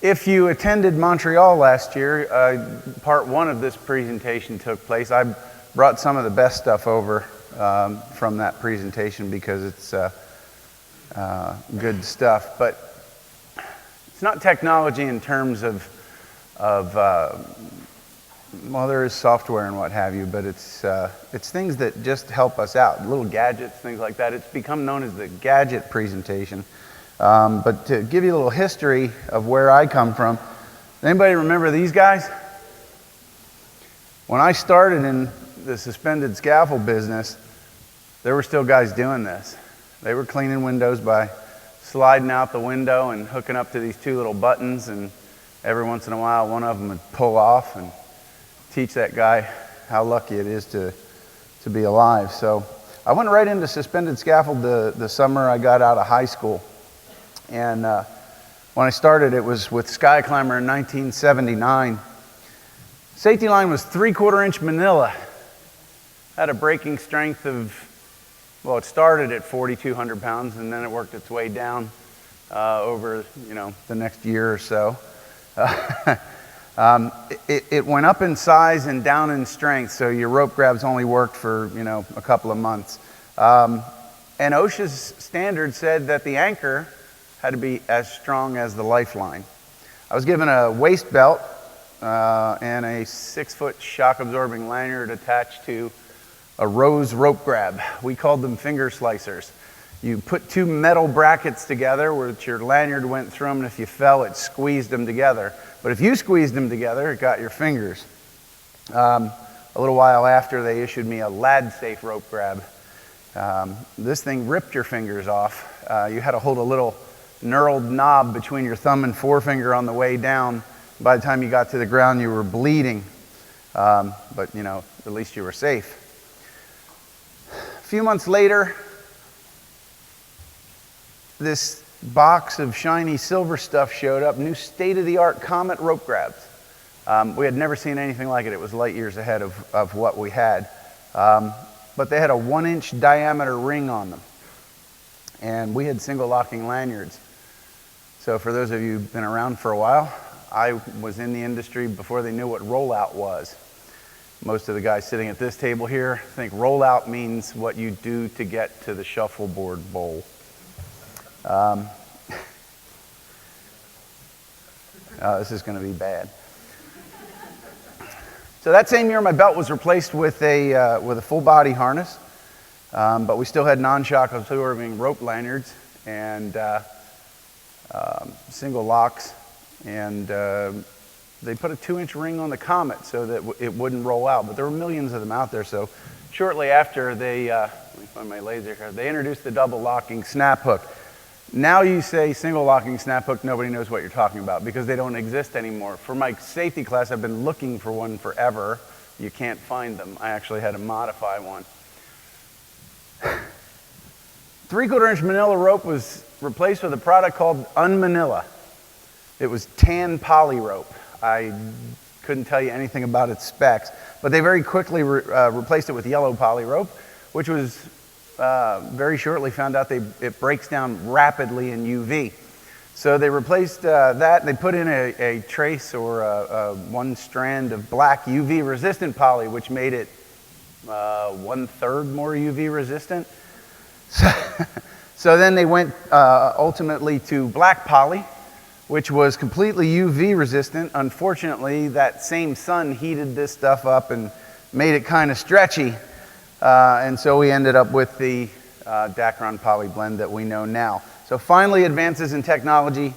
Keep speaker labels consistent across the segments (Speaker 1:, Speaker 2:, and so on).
Speaker 1: If you attended Montreal last year, part one of this presentation took place. I brought some of the best stuff over from that presentation because it's good stuff. But it's not technology in terms of well, there is software and what have you, but it's things that just help us out, little gadgets, things like that. It's become known as the gadget presentation. But to give you a little history of where I come from, anybody remember these guys? When I started in the suspended scaffold business, there were still guys doing this. They were cleaning windows by sliding out the window and hooking up to these two little buttons, and every once in a while one of them would pull off and teach that guy how lucky it is to be alive. So I went right into suspended scaffold the summer I got out of high school. And when I started, it was with Sky Climber in 1979. Safety line was 3/4 inch manila. Had a breaking strength of, well, it started at 4,200 pounds, and then it worked its way down over, the next year or so. It went up in size and down in strength, so your rope grabs only worked for, a couple of months. And OSHA's standard said that the anchor had to be as strong as the lifeline. I was given a waist belt and a 6-foot shock-absorbing lanyard attached to a rose rope grab. We called them finger slicers. You put two metal brackets together, which your lanyard went through them, and if you fell, it squeezed them together. But if you squeezed them together, it got your fingers. A little while after, they issued me a lad-safe rope grab. This thing ripped your fingers off. You had to hold a little knurled knob between your thumb and forefinger on the way down. By the time you got to the ground, you were bleeding. But, at least you were safe. A few months later, this box of shiny silver stuff showed up, new state-of-the-art Comet rope grabs. We had never seen anything like it. It was light years ahead of what we had. But they had a 1-inch diameter ring on them. And we had single locking lanyards. So for those of you who've been around for a while, I was in the industry before they knew what rollout was. Most of the guys sitting at this table here think rollout means what you do to get to the shuffleboard bowl. This is going to be bad. So that same year, my belt was replaced with a full body harness, but we still had non-shock absorbing rope lanyards and single locks, and they put a 2-inch ring on the Comet so that it wouldn't roll out. But there were millions of them out there. So shortly after, they let me find my laser here. They introduced the double locking snap hook. Now you say single locking snap hook, nobody knows what you're talking about because they don't exist anymore. For my safety class, I've been looking for one forever. You can't find them. I actually had to modify one. 3/4 inch manila rope was replaced with a product called Unmanila. It was tan poly rope. I couldn't tell you anything about its specs, but they very quickly replaced it with yellow poly rope, which was very shortly found out it breaks down rapidly in UV. So they replaced that. They put in a trace or one strand of black UV resistant poly, which made it 1/3 more UV resistant. So then they went ultimately to black poly, which was completely UV resistant. Unfortunately, that same sun heated this stuff up and made it kind of stretchy. And so we ended up with the Dacron poly blend that we know now. So finally, advances in technology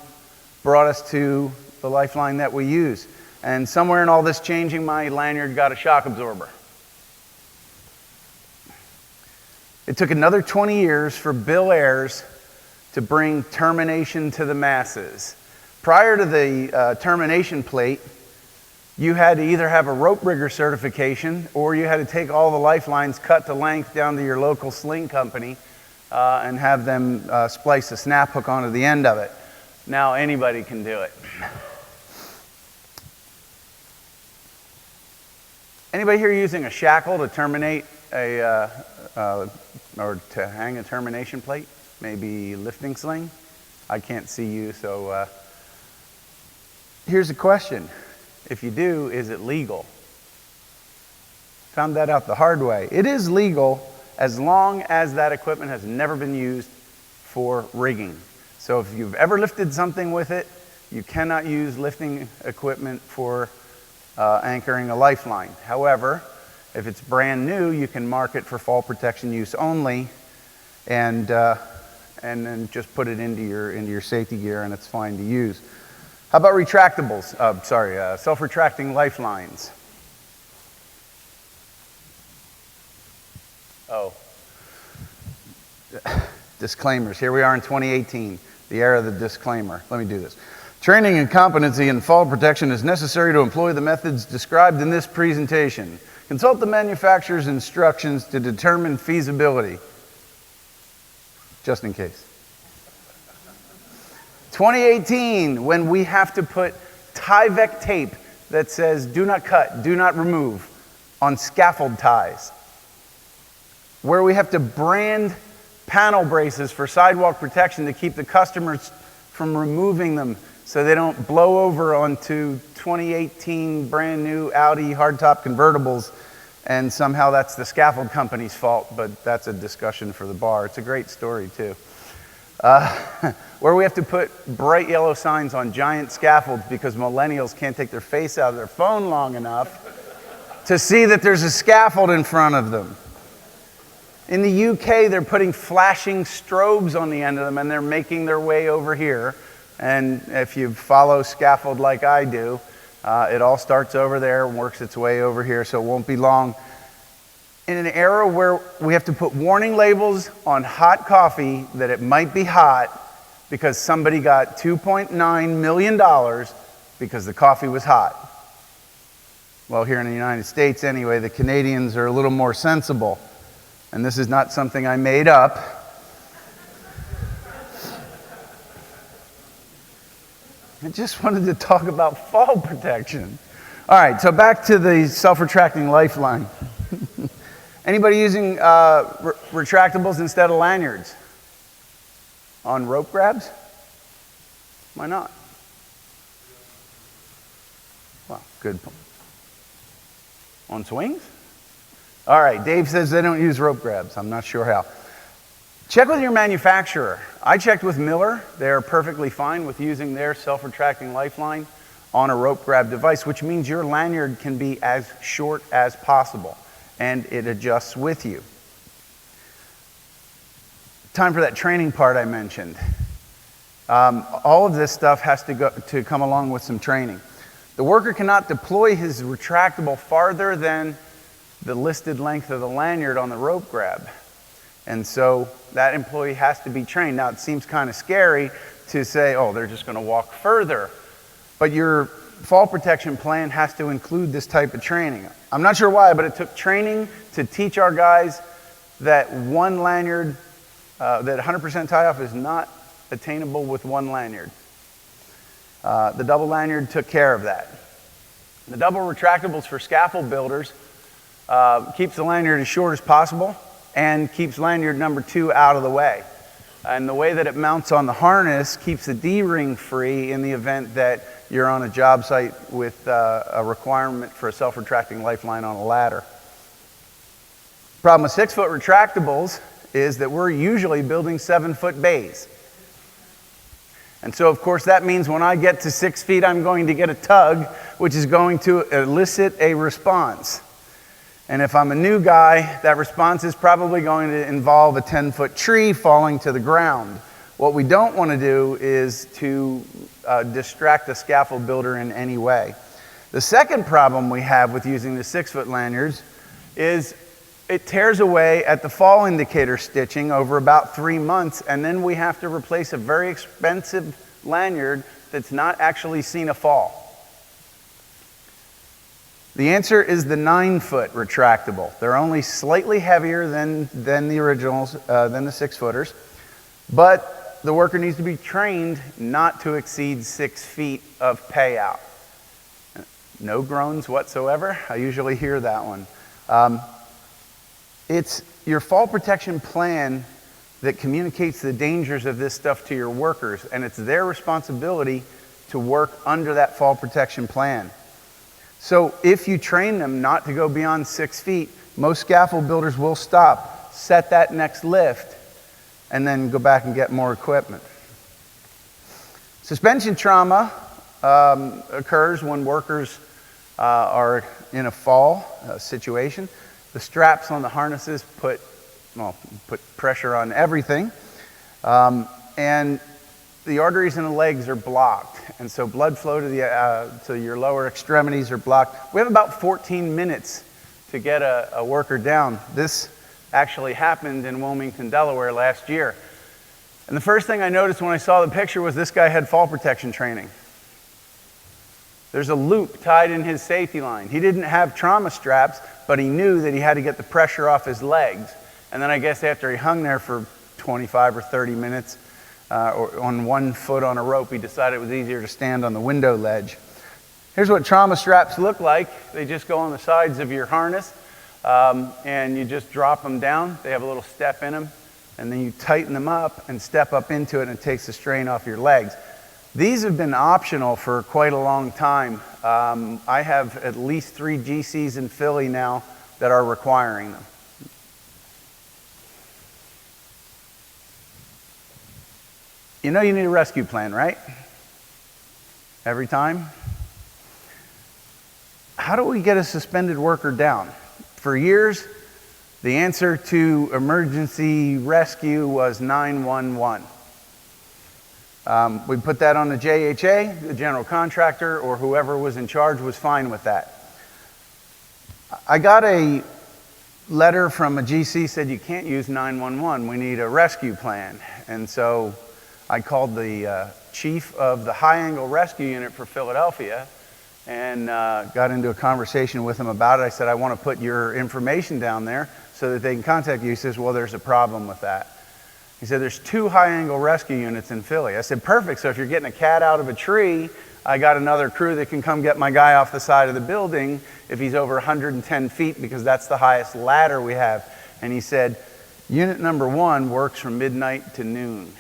Speaker 1: brought us to the lifeline that we use. And somewhere in all this changing, my lanyard got a shock absorber. It took another 20 years for Bill Ayers to bring termination to the masses. Prior to the termination plate, you had to either have a rope rigger certification or you had to take all the lifelines cut to length down to your local sling company and have them splice a snap hook onto the end of it. Now anybody can do it. Anybody here using a shackle to terminate or to hang a termination plate? Maybe lifting sling? I can't see you, so Here's the question. If you do, is it legal? Found that out the hard way. It is legal as long as that equipment has never been used for rigging. So if you've ever lifted something with it, you cannot use lifting equipment for anchoring a lifeline. However, if it's brand new, you can mark it for fall protection use only, and then just put it into your safety gear, and it's fine to use. How about retractables? Self-retracting lifelines. Oh, disclaimers. Here we are in 2018, the era of the disclaimer. Let me do this. Training and competency in fall protection is necessary to employ the methods described in this presentation. Consult the manufacturer's instructions to determine feasibility. Just in case. 2018, when we have to put Tyvek tape that says do not cut, do not remove on scaffold ties. Where we have to brand panel braces for sidewalk protection to keep the customers from removing them so they don't blow over onto 2018 brand new Audi hardtop convertibles, and somehow that's the scaffold company's fault, but that's a discussion for the bar. It's a great story too. Where we have to put bright yellow signs on giant scaffolds because millennials can't take their face out of their phone long enough to see that there's a scaffold in front of them. In the UK, they're putting flashing strobes on the end of them, and they're making their way over here. And if you follow scaffold like I do, it all starts over there and works its way over here, so it won't be long. In an era where we have to put warning labels on hot coffee that it might be hot because somebody got $2.9 million because the coffee was hot. Well, here in the United States anyway, the Canadians are a little more sensible. And this is not something I made up. I just wanted to talk about fall protection. All right, so back to the self-retracting lifeline. Anybody using retractables instead of lanyards? On rope grabs? Why not? Well, good point. On swings? All right, Dave says they don't use rope grabs. I'm not sure how. Check with your manufacturer. I checked with Miller. They're perfectly fine with using their self-retracting lifeline on a rope grab device, which means your lanyard can be as short as possible, and it adjusts with you. Time for that training part I mentioned. All of this stuff has to come along with some training. The worker cannot deploy his retractable farther than the listed length of the lanyard on the rope grab. And so that employee has to be trained. Now, it seems kind of scary to say, oh, they're just going to walk further. But your fall protection plan has to include this type of training. I'm not sure why, but it took training to teach our guys that one lanyard, that 100% tie-off is not attainable with one lanyard. The double lanyard took care of that. The double retractables for scaffold builders keeps the lanyard as short as possible and keeps lanyard number 2 out of the way. And the way that it mounts on the harness keeps the D-ring free in the event that you're on a job site with a requirement for a self-retracting lifeline on a ladder. Problem with 6-foot retractables is that we're usually building 7-foot bays. And so, of course, that means when I get to 6 feet, I'm going to get a tug, which is going to elicit a response. And if I'm a new guy, that response is probably going to involve a 10-foot tree falling to the ground. What we don't want to do is to distract the scaffold builder in any way. The second problem we have with using the 6-foot lanyards is it tears away at the fall indicator stitching over about 3 months, and then we have to replace a very expensive lanyard that's not actually seen a fall. The answer is the 9-foot retractable. They're only slightly heavier than the originals, than the 6-footers, but the worker needs to be trained not to exceed 6 feet of payout. No groans whatsoever. I usually hear that one. It's your fall protection plan that communicates the dangers of this stuff to your workers, and it's their responsibility to work under that fall protection plan. So if you train them not to go beyond 6 feet, most scaffold builders will stop, set that next lift, and then go back and get more equipment. Suspension trauma occurs when workers are in a fall situation. The straps on the harnesses put pressure on everything, and the arteries in the legs are blocked, and so blood flow to your lower extremities are blocked. We have about 14 minutes to get a worker down. This actually happened in Wilmington, Delaware last year. And the first thing I noticed when I saw the picture was this guy had fall protection training. There's a loop tied in his safety line. He didn't have trauma straps, but he knew that he had to get the pressure off his legs. And then I guess after he hung there for 25 or 30 minutes or on one foot on a rope, he decided it was easier to stand on the window ledge. Here's what trauma straps look like. They just go on the sides of your harness, and you just drop them down. They have a little step in them, and then you tighten them up and step up into it, and it takes the strain off your legs. These have been optional for quite a long time. I have at least 3 GCs in Philly now that are requiring them. You know you need a rescue plan, right? Every time? How do we get a suspended worker down? For years, the answer to emergency rescue was 911. We put that on the JHA, the general contractor, or whoever was in charge was fine with that. I got a letter from a GC said you can't use 911, we need a rescue plan. And so I called the chief of the high angle rescue unit for Philadelphia and got into a conversation with him about it. I said, I want to put your information down there so that they can contact you. He says, well, there's a problem with that. He said, there's 2 high angle rescue units in Philly. I said, perfect, so if you're getting a cat out of a tree, I got another crew that can come get my guy off the side of the building if he's over 110 feet, because that's the highest ladder we have. And he said, unit number 1 works from midnight to noon.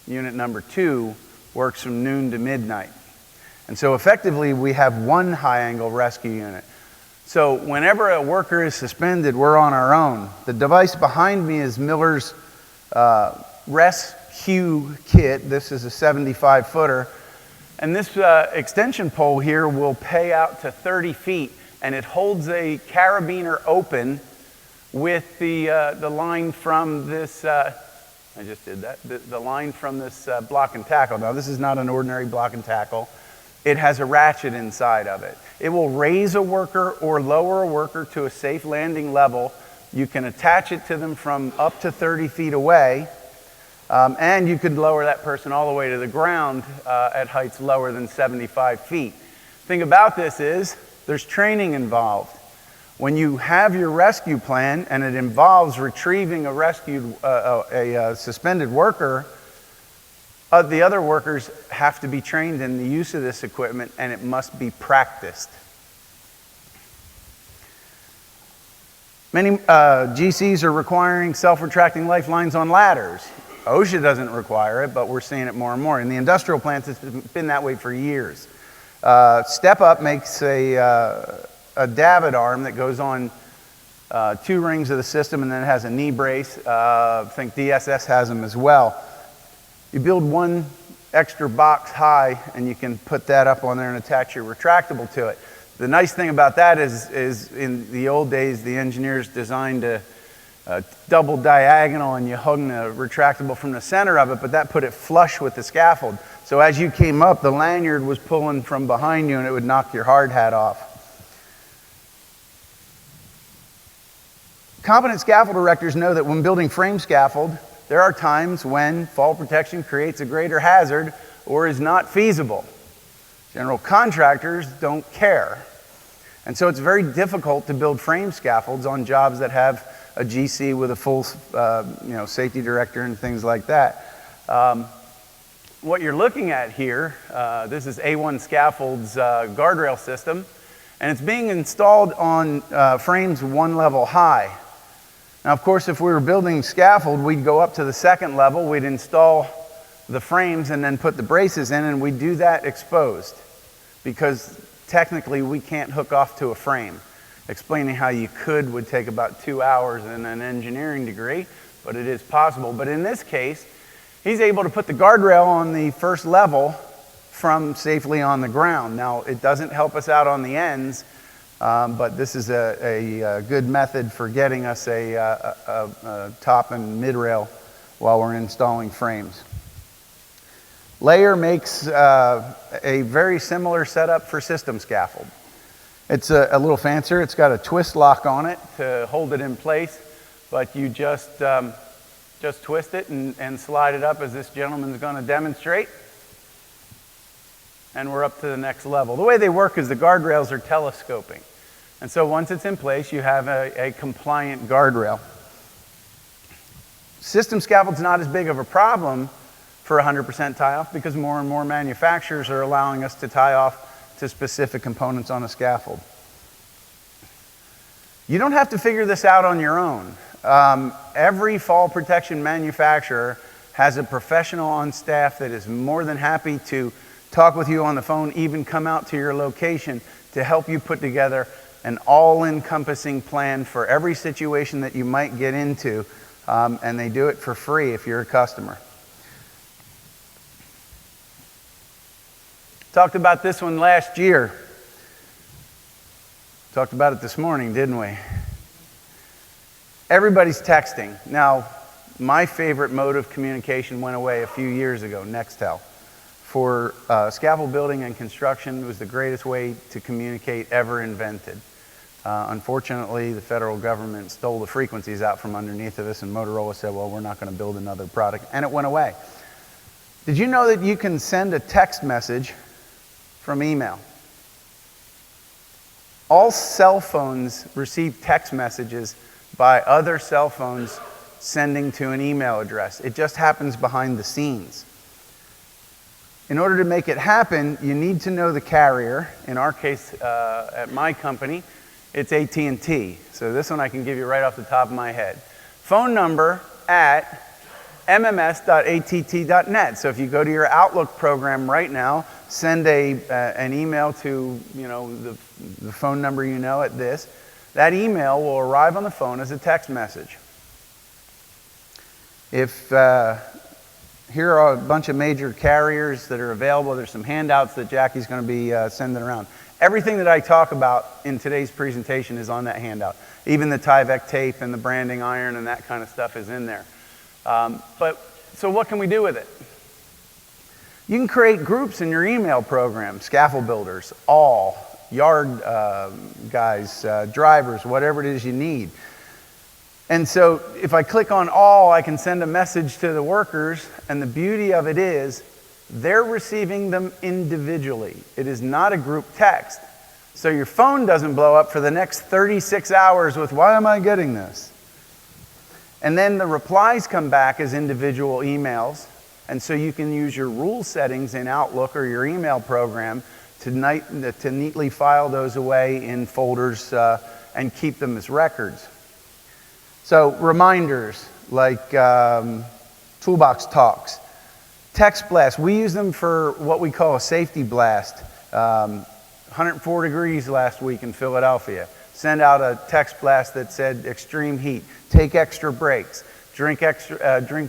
Speaker 1: Unit number 2 works from noon to midnight. And so effectively, we have 1 high angle rescue unit. So whenever a worker is suspended, we're on our own. The device behind me is Miller's rescue kit. This is a 75-footer. And this extension pole here will pay out to 30 feet, and it holds a carabiner open with the line from this, I just did that, the line from this block and tackle. Now, this is not an ordinary block and tackle. It has a ratchet inside of it. It will raise a worker or lower a worker to a safe landing level. You can attach it to them from up to 30 feet away, and you could lower that person all the way to the ground at heights lower than 75 feet. The thing about this is there's training involved. When you have your rescue plan and it involves retrieving a suspended worker, the other workers have to be trained in the use of this equipment, and it must be practiced. Many GCs are requiring self-retracting lifelines on ladders. OSHA doesn't require it, but we're seeing it more and more. In the industrial plants, it's been that way for years. Step Up makes a davit arm that goes on 2 rings of the system, and then it has a knee brace. I think DSS has them as well. You build 1 extra box high, and you can put that up on there and attach your retractable to it. The nice thing about that is in the old days, the engineers designed a double diagonal, and you hung the retractable from the center of it, but that put it flush with the scaffold. So as you came up, the lanyard was pulling from behind you, and it would knock your hard hat off. Competent scaffold erectors know that when building frame scaffold, there are times when fall protection creates a greater hazard or is not feasible. General contractors don't care. And so it's very difficult to build frame scaffolds on jobs that have a GC with a full safety director and things like that. What you're looking at here, this is A1 Scaffold's guardrail system, and it's being installed on frames 1 level high. Now, of course, if we were building scaffold, we'd go up to the 2nd level, we'd install the frames and then put the braces in, and we do that exposed because technically we can't hook off to a frame. Explaining how you could would take about 2 hours in an engineering degree, but it is possible. But in this case, he's able to put the guardrail on the first level from safely on the ground. Now, it doesn't help us out on the ends, but this is a good method for getting us a top and mid rail while we're installing frames. Layer makes a very similar setup for system scaffold. It's a little fancier. It's got a twist lock on it to hold it in place, but you just twist it and slide it up as this gentleman's going to demonstrate. And we're up to the next level. The way they work is the guardrails are telescoping. And so once it's in place, you have a compliant guardrail. System scaffold's not as big of a problem for 100% tie-off because more and more manufacturers are allowing us to tie off to specific components on a scaffold. You don't have to figure this out on your own. Every fall protection manufacturer has a professional on staff that is more than happy to talk with you on the phone, even come out to your location to help you put together an all-encompassing plan for every situation that you might get into, and they do it for free if you're a customer. Talked about this one last year. Talked about it this morning, didn't we? Everybody's texting. Now, my favorite mode of communication went away a few years ago, Nextel. For scaffold building and construction, it was the greatest way to communicate ever invented. Unfortunately, the federal government stole the frequencies out from underneath of us, and Motorola said, well, we're not going to build another product, and it went away. Did you know that you can send a text message from email? All cell phones receive text messages by other cell phones sending to an email address. It just happens behind the scenes. In order to make it happen, you need to know the carrier. In our case, at my company, it's AT&T. So this one I can give you right off the top of my head. Phone number at mms.att.net. So if you go to your Outlook program right now, send an email to the phone number you know at this. That email will arrive on the phone as a text message. If here are a bunch of major carriers that are available. There's some handouts that Jackie's going to be sending around. Everything that I talk about in today's presentation is on that handout. Even the Tyvek tape and the branding iron and that kind of stuff is in there. So what can we do with it? You can create groups in your email program, scaffold builders, all, yard guys, drivers, whatever it is you need. And so if I click on all, I can send a message to the workers, and the beauty of it is they're receiving them individually. It is not a group text. So your phone doesn't blow up for the next 36 hours with, why am I getting this? And then the replies come back as individual emails, and so you can use your rule settings in Outlook or your email program to neatly file those away in folders and keep them as records. So reminders like toolbox talks, text blasts. We use them for what we call a safety blast. 104 degrees last week in Philadelphia. Send out a text blast that said extreme heat. Take extra breaks. Drink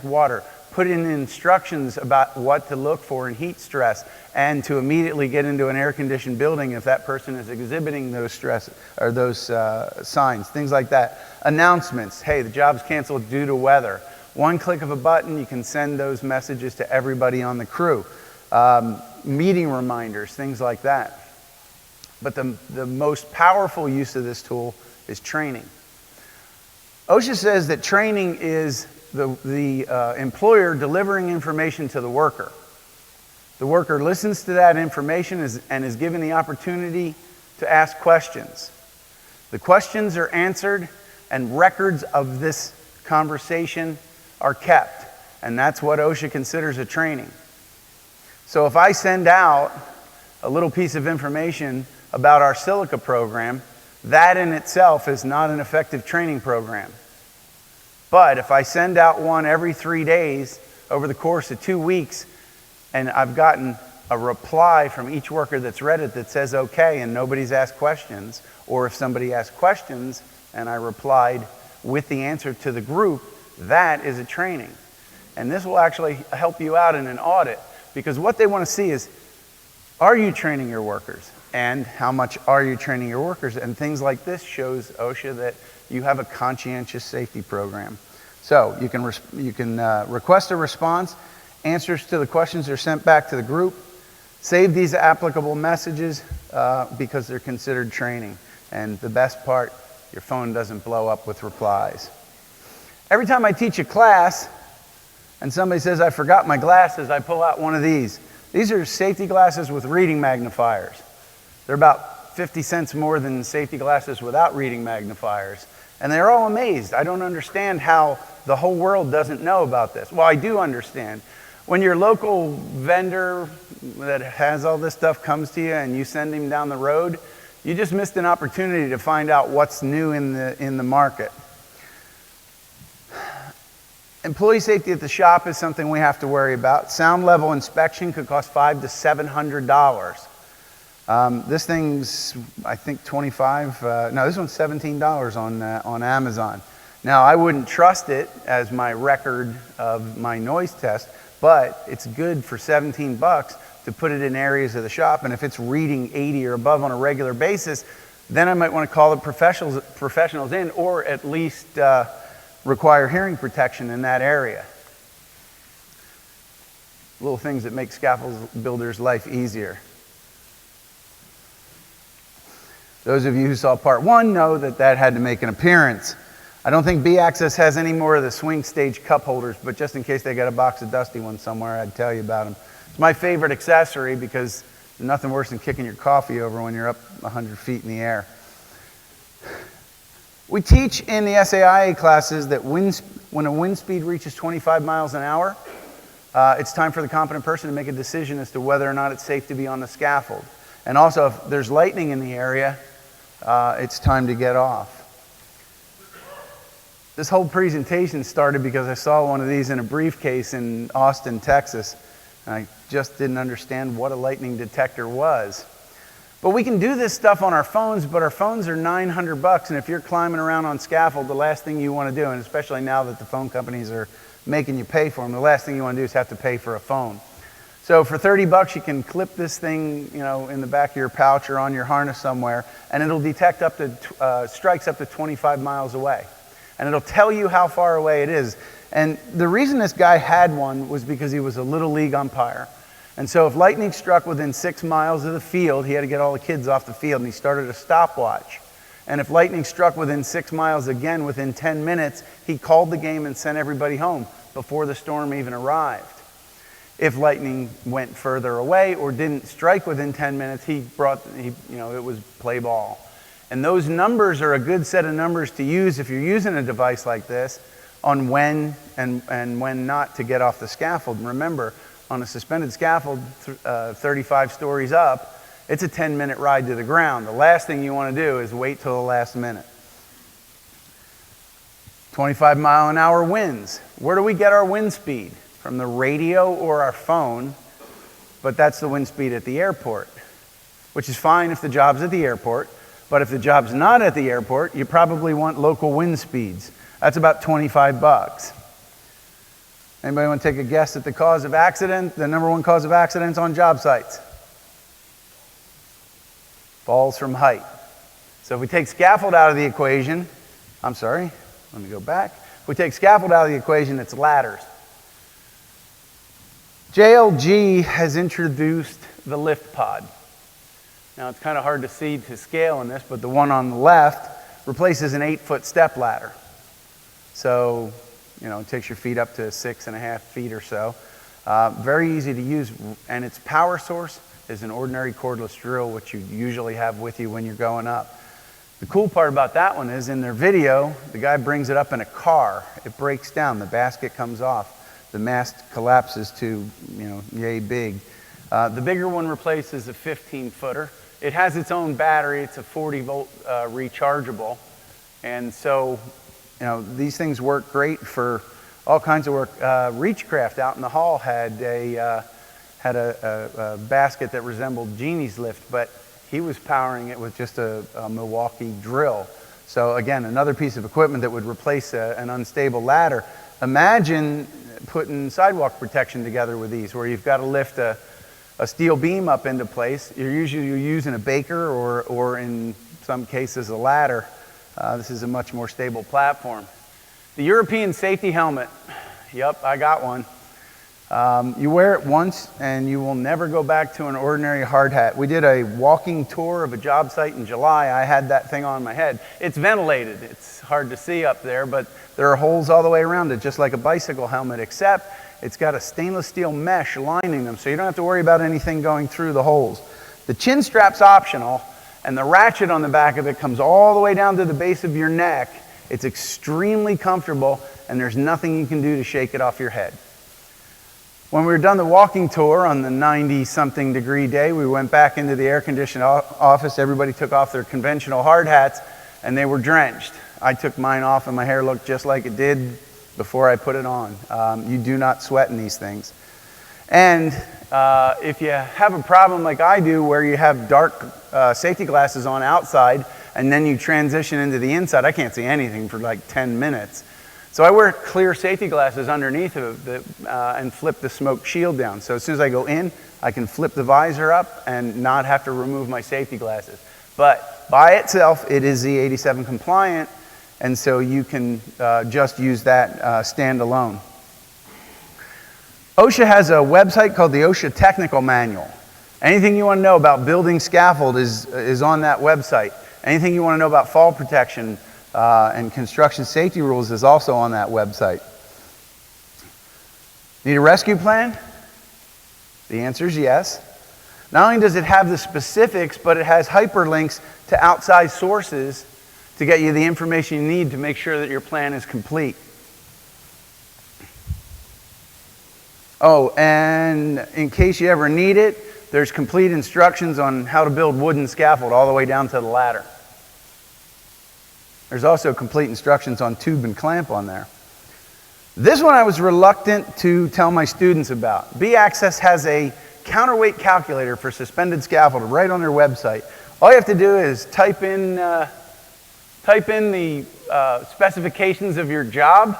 Speaker 1: water. Put in instructions about what to look for in heat stress and to immediately get into an air-conditioned building if that person is exhibiting those stress or those signs, things like that. Announcements. Hey, the job's canceled due to weather. One click of a button, you can send those messages to everybody on the crew. Meeting reminders, things like that. But the most powerful use of this tool is training. OSHA says that training is the employer delivering information to the worker. The worker listens to that information and is given the opportunity to ask questions. The questions are answered and records of this conversation are kept. And that's what OSHA considers a training. So if I send out a little piece of information about our silica program, that in itself is not an effective training program. But if I send out one every 3 days over the course of 2 weeks and I've gotten a reply from each worker that's read it that says okay, and nobody's asked questions, or if somebody asked questions and I replied with the answer to the group, that is a training. And this will actually help you out in an audit, because what they want to see is, are you training your workers? And how much are you training your workers? And things like this shows OSHA that you have a conscientious safety program. So you can request a response. Answers to the questions are sent back to the group. Save these applicable messages because they're considered training. And the best part, your phone doesn't blow up with replies. Every time I teach a class and somebody says, I forgot my glasses, I pull out one of these. These are safety glasses with reading magnifiers. They're about 50 cents more than safety glasses without reading magnifiers. And they're all amazed. I don't understand how the whole world doesn't know about this. Well, I do understand. When your local vendor that has all this stuff comes to you and you send him down the road, you just missed an opportunity to find out what's new in the market. Employee safety at the shop is something we have to worry about. Sound level inspection could cost $500 to $700. This thing's, I think, $25. No, this one's $17 on Amazon. Now, I wouldn't trust it as my record of my noise test, but it's good for 17 bucks to put it in areas of the shop. And if it's reading 80 or above on a regular basis, then I might want to call the professionals in, or at least require hearing protection in that area. Little things that make scaffold builders' life easier. Those of you who saw part one know that had to make an appearance. I don't think B-Access has any more of the swing stage cup holders, but just in case they got a box of dusty ones somewhere, I'd tell you about them. It's my favorite accessory because there's nothing worse than kicking your coffee over when you're up 100 feet in the air. We teach in the SAIA classes that when a wind speed reaches 25 miles an hour, it's time for the competent person to make a decision as to whether or not it's safe to be on the scaffold. And also, if there's lightning in the area, it's time to get off. This whole presentation started because I saw one of these in a briefcase in Austin, Texas, and I just didn't understand what a lightning detector was. But we can do this stuff on our phones, but our phones are $900, and if you're climbing around on scaffold, the last thing you want to do, and especially now that the phone companies are making you pay for them, the last thing you want to do is have to pay for a phone. So for 30 bucks, you can clip this thing, in the back of your pouch or on your harness somewhere, and it'll detect up to strikes up to 25 miles away. And it'll tell you how far away it is. And the reason this guy had one was because he was a little league umpire. And so if lightning struck within 6 miles of the field, he had to get all the kids off the field, and he started a stopwatch. And if lightning struck within 6 miles again within 10 minutes, he called the game and sent everybody home before the storm even arrived. If lightning went further away or didn't strike within 10 minutes, it was play ball. And those numbers are a good set of numbers to use if you're using a device like this on when and when not to get off the scaffold. And remember, on a suspended scaffold 35 stories up, it's a 10-minute ride to the ground. The last thing you want to do is wait till the last minute. 25-mile-an-hour winds. Where do we get our wind speed? From the radio or our phone, but that's the wind speed at the airport, which is fine if the job's at the airport. But if the job's not at the airport, you probably want local wind speeds. That's about 25 bucks. Anybody want to take a guess at the cause of accident? The number one cause of accidents on job sites? Falls from height. So if we take scaffold out of the equation, let me go back. If we take scaffold out of the equation, it's ladders. JLG has introduced the lift pod. Now, it's kind of hard to see to scale in this, but the one on the left replaces an 8-foot step ladder. So, it takes your feet up to 6.5 feet or so. Very easy to use, and its power source is an ordinary cordless drill, which you usually have with you when you're going up. The cool part about that one is in their video, the guy brings it up in a car. It breaks down, the basket comes off. The mast collapses to, yay big. The bigger one replaces a 15-footer. It has its own battery. It's a 40-volt rechargeable. And so, these things work great for all kinds of work. Reachcraft out in the hall had had a basket that resembled Genie's lift, but he was powering it with just a Milwaukee drill. So again, another piece of equipment that would replace an unstable ladder. Imagine putting sidewalk protection together with these, where you've got to lift a steel beam up into place. You're usually using a baker or in some cases a ladder. This is a much more stable platform. The European safety helmet. Yep, I got one. You wear it once and you will never go back to an ordinary hard hat. We did a walking tour of a job site in July. I had that thing on my head. It's ventilated. It's hard to see up there, but there are holes all the way around it, just like a bicycle helmet, except it's got a stainless steel mesh lining them, so you don't have to worry about anything going through the holes. The chin strap's optional, and the ratchet on the back of it comes all the way down to the base of your neck. It's extremely comfortable, and there's nothing you can do to shake it off your head. When we were done the walking tour on the 90-something degree day, we went back into the air-conditioned office. Everybody took off their conventional hard hats, and they were drenched. I took mine off, and my hair looked just like it did before I put it on. You do not sweat in these things. And if you have a problem like I do, where you have dark safety glasses on outside, and then you transition into the inside, I can't see anything for like 10 minutes. So I wear clear safety glasses underneath of it and flip the smoke shield down. So as soon as I go in, I can flip the visor up and not have to remove my safety glasses. But by itself, it is Z87 compliant, and so you can just use that standalone. OSHA has a website called the OSHA Technical Manual. Anything you want to know about building scaffold is on that website. Anything you want to know about fall protection and construction safety rules is also on that website. Need a rescue plan? The answer is yes. Not only does it have the specifics, but it has hyperlinks to outside sources to get you the information you need to make sure that your plan is complete. Oh, and in case you ever need it, there's complete instructions on how to build wooden scaffold all the way down to the ladder. There's also complete instructions on tube and clamp on there. This one I was reluctant to tell my students about. B-Access has a counterweight calculator for suspended scaffold right on their website. All you have to do is type in the specifications of your job,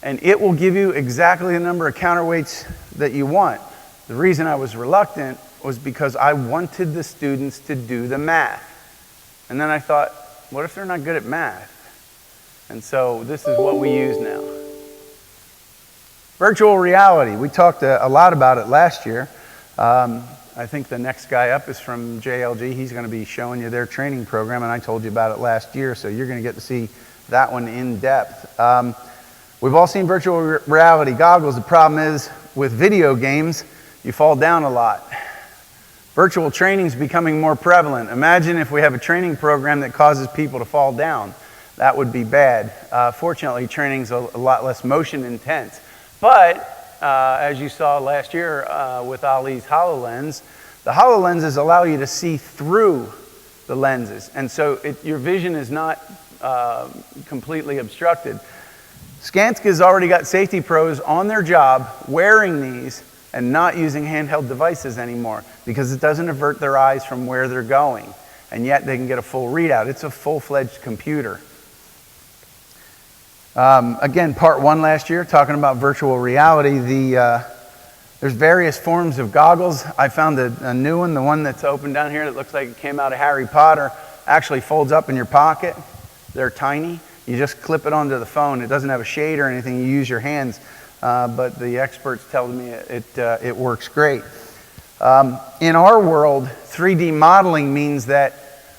Speaker 1: and it will give you exactly the number of counterweights that you want. The reason I was reluctant was because I wanted the students to do the math. And then I thought, what if they're not good at math? And so this is what we use now. Virtual reality. We talked a lot about it last year. I think the next guy up is from JLG. He's going to be showing you their training program, and I told you about it last year, so you're going to get to see that one in depth. We've all seen virtual reality goggles. The problem is, with video games, you fall down a lot. Virtual training is becoming more prevalent. Imagine if we have a training program that causes people to fall down. That would be bad. Fortunately, training's a lot less motion intense. But as you saw last year with Ali's HoloLens, the HoloLenses allow you to see through the lenses. And so your vision is not completely obstructed. Skanska's already got safety pros on their job wearing these and not using handheld devices anymore because it doesn't avert their eyes from where they're going. And yet they can get a full readout. It's a full-fledged computer. Again, part one last year, talking about virtual reality. There's various forms of goggles. I found a new one, the one that's open down here that looks like it came out of Harry Potter, actually folds up in your pocket. They're tiny. You just clip it onto the phone. It doesn't have a shade or anything. You use your hands. But the experts tell me it works great. In our world, 3D modeling means that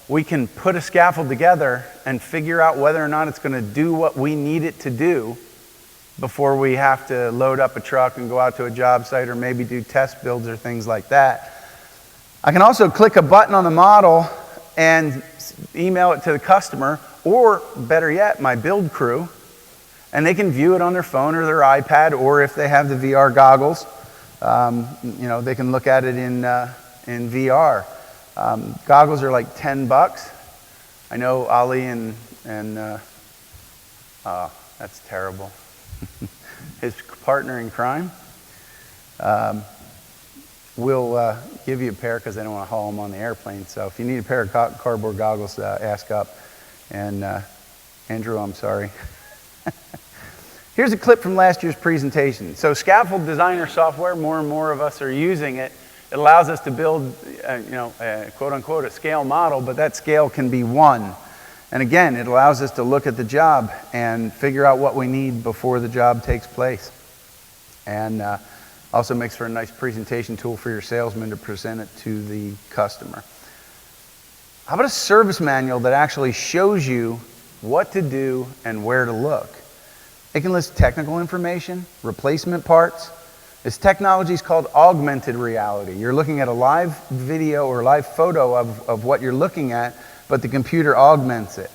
Speaker 1: we can put a scaffold together and figure out whether or not it's going to do what we need it to do before we have to load up a truck and go out to a job site or maybe do test builds or things like that. I can also click a button on the model and email it to the customer, or better yet, my build crew, and they can view it on their phone or their iPad, or if they have the VR goggles, they can look at it in VR. Goggles are like $10. I know Ali and that's terrible. His partner in crime. we'll give you a pair because they don't want to haul them on the airplane. So if you need a pair of cardboard goggles, ask up. And Andrew, I'm sorry. Here's a clip from last year's presentation. So Scaffold Designer software, more and more of us are using it. It allows us to build, quote unquote, a scale model, but that scale can be one. And again, it allows us to look at the job and figure out what we need before the job takes place. And also makes for a nice presentation tool for your salesman to present it to the customer. How about a service manual that actually shows you what to do and where to look? It can list technical information, replacement parts. This technology is called augmented reality. You're looking at a live video or live photo of what you're looking at, but the computer augments it.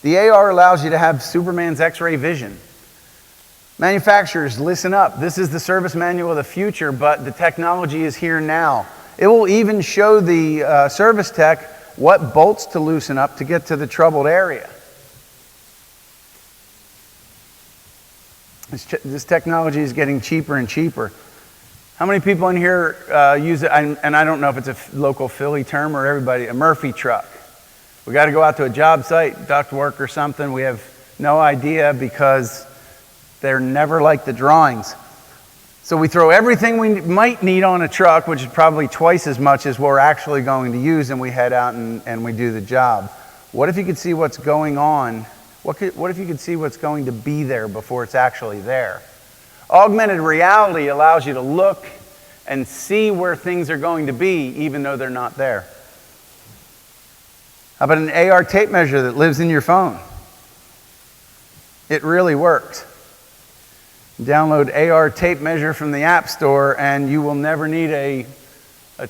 Speaker 1: The AR allows you to have Superman's X-ray vision. Manufacturers, listen up. This is the service manual of the future, but the technology is here now. It will even show the service tech what bolts to loosen up to get to the troubled area. This technology is getting cheaper and cheaper. How many people in here use it? And I don't know if it's a local Philly term or everybody, a Murphy truck. We got to go out to a job site, duct work or something. We have no idea because they're never like the drawings. So we throw everything we might need on a truck, which is probably twice as much as we're actually going to use, and we head out and we do the job. What if you could see what's going on? What if you could see what's going to be there before it's actually there? Augmented reality allows you to look and see where things are going to be, even though they're not there. How about an AR tape measure that lives in your phone? It really works. Download AR tape measure from the App Store, and you will never need a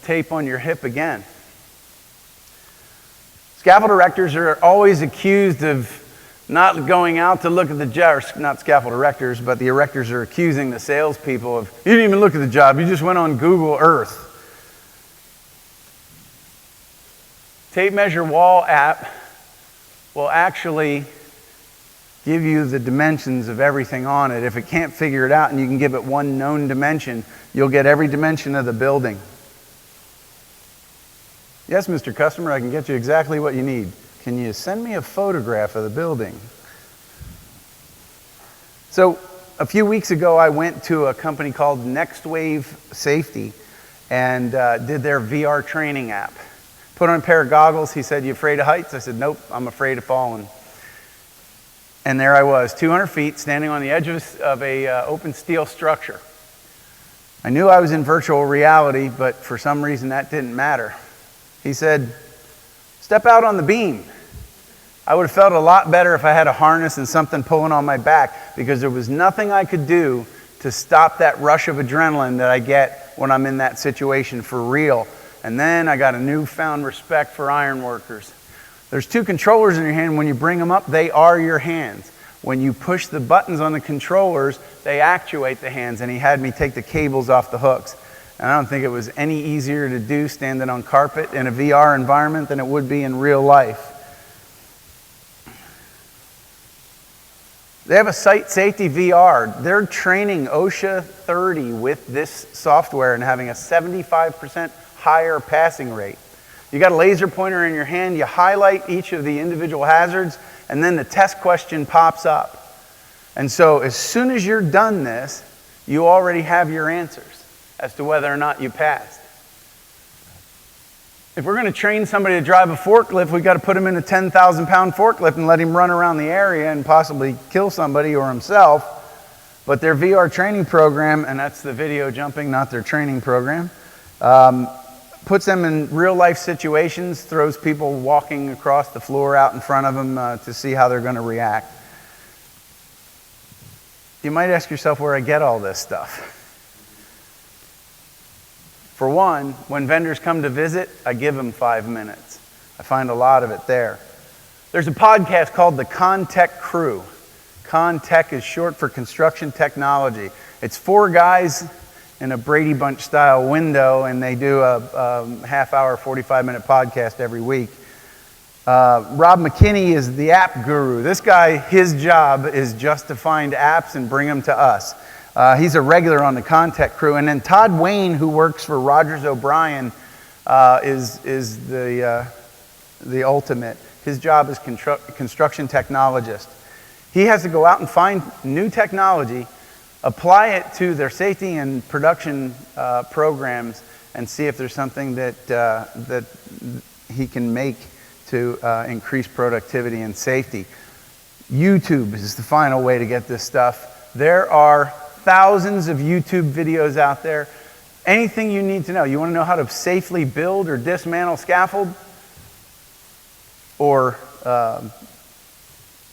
Speaker 1: tape on your hip again. Scaffold erectors are always accused of not going out to look at the job, not scaffold erectors, but the erectors are accusing the salespeople of, you didn't even look at the job, you just went on Google Earth. Tape Measure Wall app will actually give you the dimensions of everything on it. If it can't figure it out and you can give it one known dimension, you'll get every dimension of the building. Yes, Mr. Customer, I can get you exactly what you need. Can you send me a photograph of the building? So a few weeks ago, I went to a company called Next Wave Safety and did their VR training app. Put on a pair of goggles. He said, "You afraid of heights?" I said, "Nope, I'm afraid of falling." And there I was, 200 feet, standing on the edge of a open steel structure. I knew I was in virtual reality, but for some reason that didn't matter. He said, "Step out on the beam." I would have felt a lot better if I had a harness and something pulling on my back, because there was nothing I could do to stop that rush of adrenaline that I get when I'm in that situation for real. And then I got a newfound respect for iron workers. There's two controllers in your hand. When you bring them up, they are your hands. When you push the buttons on the controllers, they actuate the hands. And he had me take the cables off the hooks. And I don't think it was any easier to do standing on carpet in a VR environment than it would be in real life. They have a site safety VR. They're training OSHA 30 with this software and having a 75% higher passing rate. You got a laser pointer in your hand, you highlight each of the individual hazards, and then the test question pops up. And so as soon as you're done this, you already have your answers as to whether or not you passed. If we're going to train somebody to drive a forklift, we've got to put him in a 10,000-pound forklift and let him run around the area and possibly kill somebody or himself. But their VR training program, and that's the video jumping, not their training program, puts them in real-life situations, throws people walking across the floor out in front of them to see how they're going to react. You might ask yourself where I get all this stuff. For one, when vendors come to visit, I give them 5 minutes. I find a lot of it there. There's a podcast called The Contech Crew. Contech is short for construction technology. It's 4 guys in a Brady Bunch style window, and they do a half-hour, 45-minute podcast every week. Rob McKinney is the app guru. This guy, his job is just to find apps and bring them to us. He's a regular on the content crew. And then Todd Wayne, who works for Rogers O'Brien, is the ultimate. His job is construction technologist. He has to go out and find new technology, apply it to their safety and production programs, and see if there's something that he can make to increase productivity and safety. YouTube is the final way to get this stuff. There are thousands of YouTube videos out there. Anything you need to know. You want to know how to safely build or dismantle scaffold? Or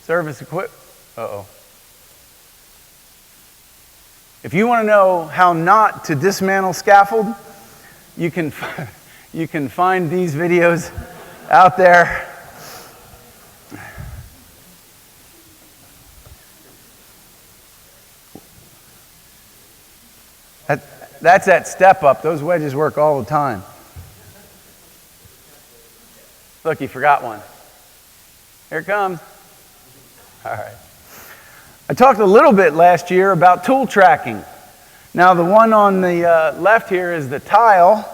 Speaker 1: service equipment? Uh-oh. If you want to know how not to dismantle scaffold, you can find these videos out there. That's that step up. Those wedges work all the time. Look, you forgot one. Here it comes. All right. I talked a little bit last year about tool tracking. Now, the one on the left here is the tile,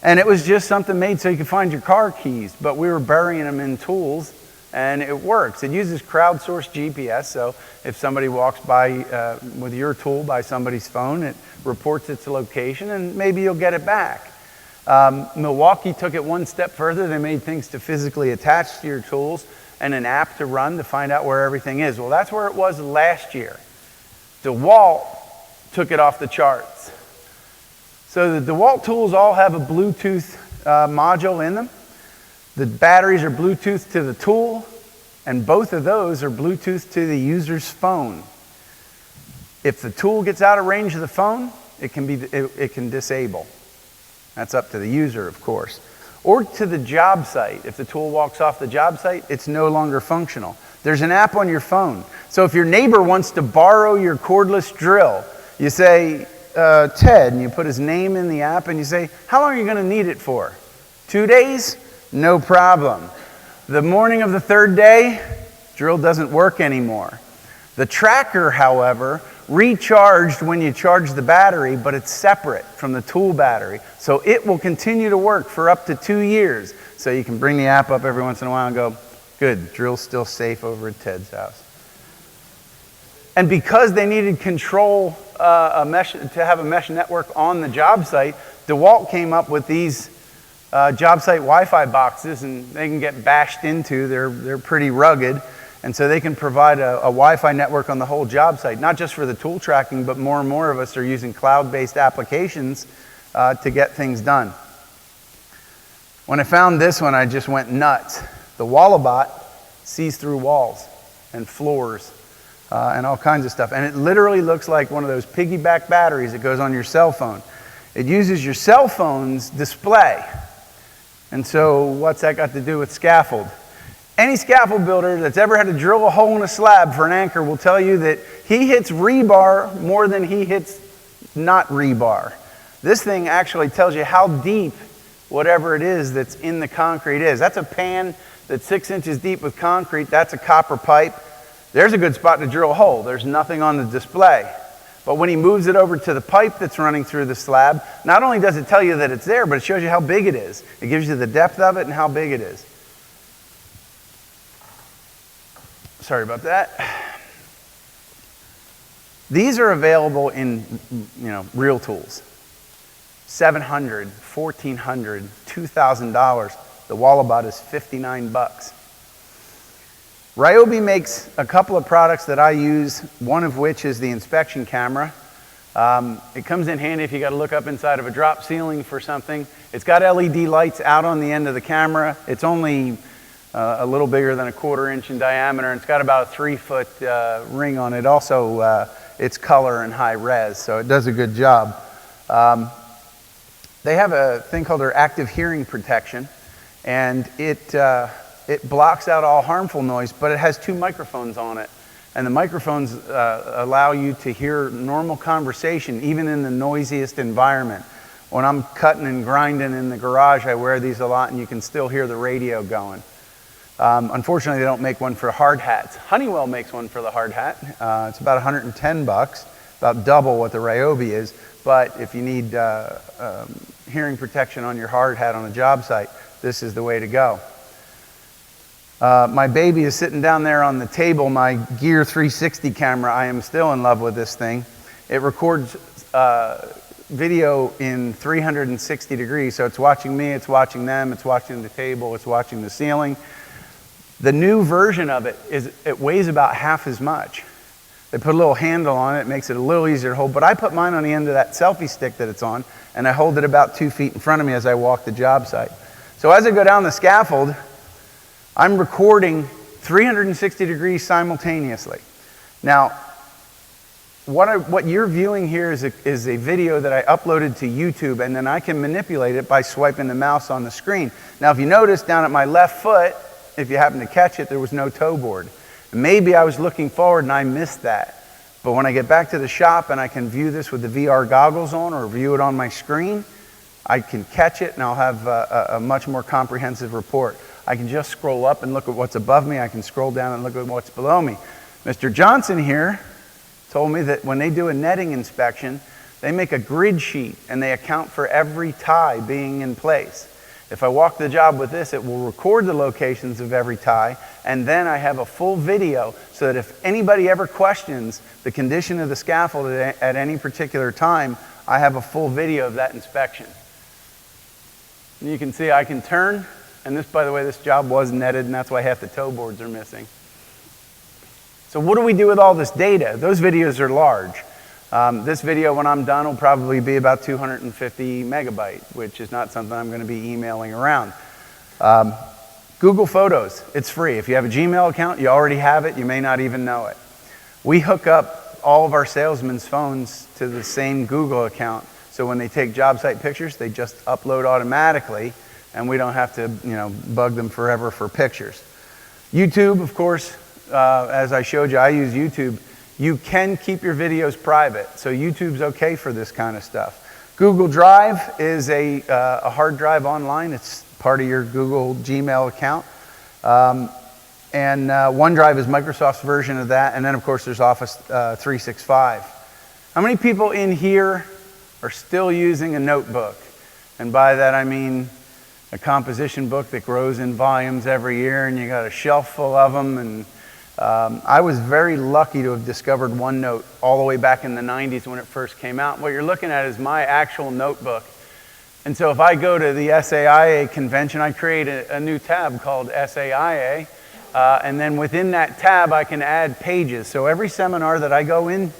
Speaker 1: and it was just something made so you could find your car keys, but we were burying them in tools, and it works. It uses crowdsourced GPS, so if somebody walks by with your tool by somebody's phone, it reports its location, and maybe you'll get it back. Milwaukee took it one step further. They made things to physically attach to your tools and an app to run to find out where everything is. Well, that's where it was last year. DeWalt took it off the charts. So the DeWalt tools all have a Bluetooth module in them. The batteries are Bluetooth to the tool, and both of those are Bluetooth to the user's phone. If the tool gets out of range of the phone, it can disable. That's up to the user, of course. Or to the job site. If the tool walks off the job site, it's no longer functional. There's an app on your phone. So if your neighbor wants to borrow your cordless drill, you say, Ted, and you put his name in the app, and you say, how long are you going to need it for? 2 days? No problem. The morning of the third day, drill doesn't work anymore. The tracker, however, recharged when you charge the battery, but it's separate from the tool battery. So it will continue to work for up to 2 years. So you can bring the app up every once in a while and go, good, drill's still safe over at Ted's house. And because they needed control to have a mesh network on the job site, DeWalt came up with these job site Wi-Fi boxes, and they can get bashed into. They're pretty rugged. And so they can provide a Wi-Fi network on the whole job site, not just for the tool tracking, but more and more of us are using cloud-based applications to get things done. When I found this one, I just went nuts. The Wallabot sees through walls and floors and all kinds of stuff. And it literally looks like one of those piggyback batteries that goes on your cell phone. It uses your cell phone's display. And so what's that got to do with scaffold? Any scaffold builder that's ever had to drill a hole in a slab for an anchor will tell you that he hits rebar more than he hits not rebar. This thing actually tells you how deep whatever it is that's in the concrete is. That's a pan that's 6 inches deep with concrete. That's a copper pipe. There's a good spot to drill a hole. There's nothing on the display. But when he moves it over to the pipe that's running through the slab, not only does it tell you that it's there, but it shows you how big it is. It gives you the depth of it and how big it is. Sorry about that. These are available in, real tools. $700, $1,400, $2,000. The Wallabot is $59. Ryobi makes a couple of products that I use, one of which is the inspection camera. It comes in handy if you got to look up inside of a drop ceiling for something. It's got LED lights out on the end of the camera. It's only a little bigger than a 1/4 inch in diameter, and it's got about a 3-foot ring on it. Also, it's color and high res, so it does a good job. They have a thing called their active hearing protection, and it blocks out all harmful noise, but it has 2 microphones on it. And the microphones allow you to hear normal conversation, even in the noisiest environment. When I'm cutting and grinding in the garage, I wear these a lot, and you can still hear the radio going. Unfortunately, they don't make one for hard hats. Honeywell makes one for the hard hat. It's about $110. about double what the Ryobi is. But if you need hearing protection on your hard hat on a job site, this is the way to go. My baby is sitting down there on the table, my Gear 360 camera. I am still in love with this thing. It records video in 360 degrees, so it's watching me, it's watching them, it's watching the table, it's watching the ceiling. The new version of it weighs about half as much. They put a little handle on it, makes it a little easier to hold, but I put mine on the end of that selfie stick that it's on, and I hold it about 2 feet in front of me as I walk the job site. So as I go down the scaffold, I'm recording 360 degrees simultaneously. Now, what you're viewing here is a video that I uploaded to YouTube, and then I can manipulate it by swiping the mouse on the screen. Now, if you notice down at my left foot, if you happen to catch it, there was no toe board. Maybe I was looking forward and I missed that. But when I get back to the shop and I can view this with the VR goggles on or view it on my screen, I can catch it and I'll have a much more comprehensive report. I can just scroll up and look at what's above me. I can scroll down and look at what's below me. Mr. Johnson here told me that when they do a netting inspection, they make a grid sheet and they account for every tie being in place. If I walk the job with this, it will record the locations of every tie, and then I have a full video so that if anybody ever questions the condition of the scaffold at any particular time, I have a full video of that inspection. And you can see I can turn, and this, by the way, this job was netted, and that's why half the toe boards are missing. So what do we do with all this data? Those videos are large. This video, when I'm done, will probably be about 250 megabyte, which is not something I'm going to be emailing around. Google Photos, it's free. If you have a Gmail account, you already have it. You may not even know it. We hook up all of our salesmen's phones to the same Google account, so when they take job site pictures, they just upload automatically, and we don't have to, bug them forever for pictures. YouTube, of course, as I showed you, I use YouTube. You can keep your videos private, so YouTube's okay for this kind of stuff. Google Drive is a hard drive online. It's part of your Google Gmail account. And OneDrive is Microsoft's version of that. And then, of course, there's Office 365. How many people in here are still using a notebook? And by that, I mean a composition book that grows in volumes every year, and you got a shelf full of them. And I was very lucky to have discovered OneNote all the way back in the 90s when it first came out. What you're looking at is my actual notebook. And so if I go to the SAIA convention, I create a new tab called SAIA. And then within that tab, I can add pages. So every seminar that I go in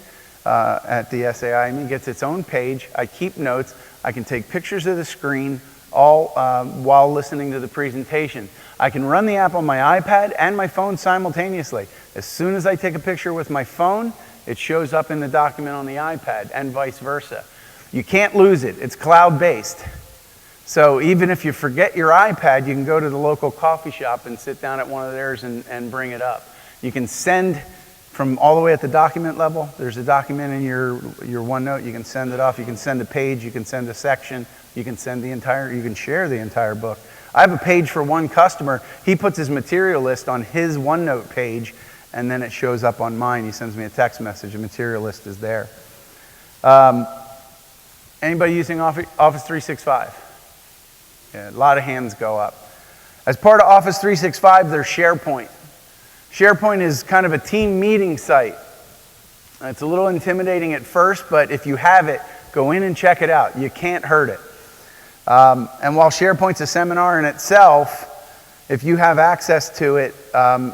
Speaker 1: at the SAIA gets its own page. I keep notes. I can take pictures of the screen all while listening to the presentation. I can run the app on my iPad and my phone simultaneously. As soon as I take a picture with my phone, it shows up in the document on the iPad and vice versa. You can't lose it. It's cloud-based. So even if you forget your iPad, you can go to the local coffee shop and sit down at one of theirs and bring it up. You can send from all the way at the document level. There's a document in your OneNote. You can send it off. You can send a page. You can send a section. You can send you can share the entire book. I have a page for one customer. He puts his material list on his OneNote page, and then it shows up on mine. He sends me a text message. The material list is there. Anybody using Office 365? Yeah, a lot of hands go up. As part of Office 365, there's SharePoint. SharePoint is kind of a team meeting site. It's a little intimidating at first, but if you have it, go in and check it out. You can't hurt it. And while SharePoint's a seminar in itself, if you have access to it,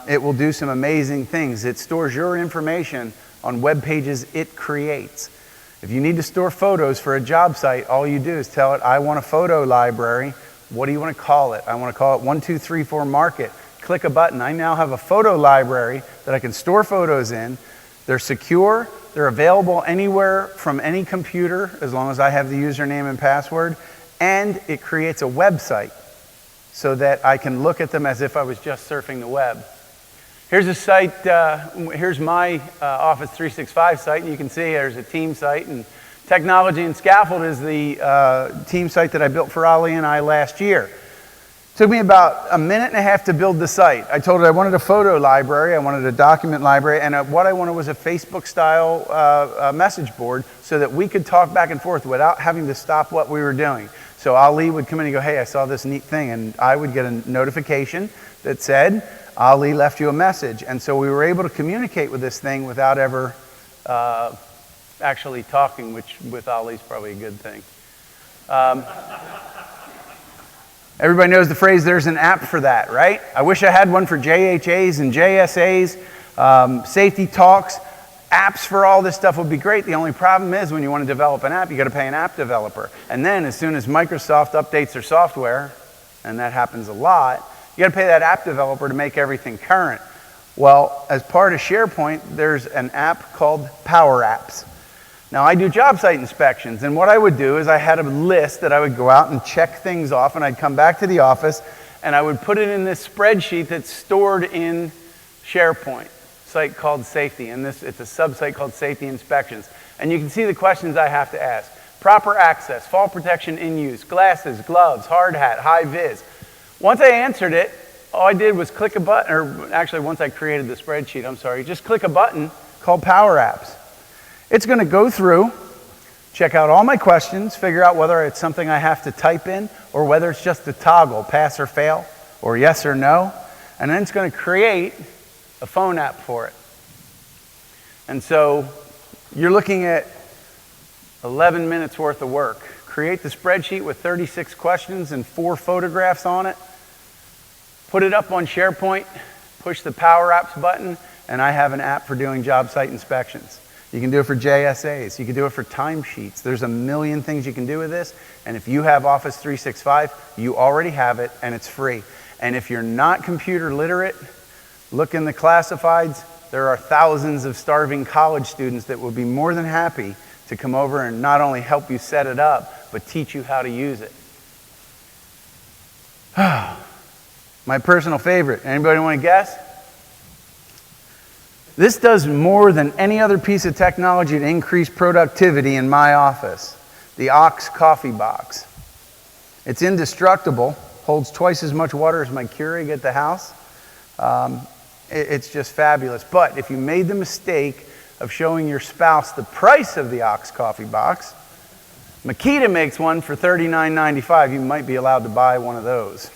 Speaker 1: it will do some amazing things. It stores your information on web pages it creates. If you need to store photos for a job site, all you do is tell it, I want a photo library. What do you want to call it? I want to call it 1234 Market. Click a button. I now have a photo library that I can store photos in. They're secure. They're available anywhere from any computer as long as I have the username and password. And it creates a website so that I can look at them as if I was just surfing the web. Here's a site, here's my Office 365 site, and you can see there's a team site, and Technology and Scaffold is the team site that I built for Ali and I last year. Took me about a minute and a half to build the site. I told it I wanted a photo library, I wanted a document library, and what I wanted was a Facebook-style message board so that we could talk back and forth without having to stop what we were doing. So Ali would come in and go, hey, I saw this neat thing, and I would get a notification that said, Ali left you a message. And so we were able to communicate with this thing without ever actually talking, which with Ali is probably a good thing. Everybody knows the phrase, there's an app for that, right? I wish I had one for JHAs and JSAs, safety talks. Apps for all this stuff would be great. The only problem is when you want to develop an app, you got to pay an app developer. And then as soon as Microsoft updates their software, and that happens a lot, you got to pay that app developer to make everything current. Well, as part of SharePoint, there's an app called Power Apps. Now, I do job site inspections, and what I would do is I had a list that I would go out and check things off, and I'd come back to the office, and I would put it in this spreadsheet that's stored in SharePoint, site called Safety, and it's a sub-site called Safety Inspections. And you can see the questions I have to ask. Proper access, fall protection in use, glasses, gloves, hard hat, high vis. Once I answered it, all I did was click a button, or actually once I created the spreadsheet, just click a button called Power Apps. It's going to go through, check out all my questions, figure out whether it's something I have to type in or whether it's just a toggle, pass or fail, or yes or no. And then it's going to create a phone app for it. And so you're looking at 11 minutes worth of work. Create the spreadsheet with 36 questions and 4 photographs on it. Put it up on SharePoint, push the Power Apps button, and I have an app for doing job site inspections. You can do it for JSAs. You can do it for timesheets. There's a million things you can do with this. And if you have Office 365, you already have it, and it's free. And if you're not computer literate, look in the classifieds. There are thousands of starving college students that will be more than happy to come over and not only help you set it up, but teach you how to use it. My personal favorite. Anybody want to guess? This does more than any other piece of technology to increase productivity in my office. The Ox coffee box. It's indestructible, holds twice as much water as my Keurig at the house. It's just fabulous. But if you made the mistake of showing your spouse the price of the Ox coffee box, Makita makes one for $39.95. You might be allowed to buy one of those.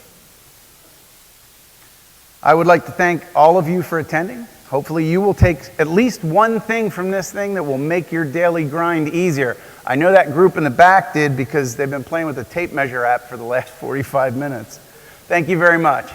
Speaker 1: I would like to thank all of you for attending. Hopefully you will take at least one thing from this thing that will make your daily grind easier. I know that group in the back did because they've been playing with the tape measure app for the last 45 minutes. Thank you very much.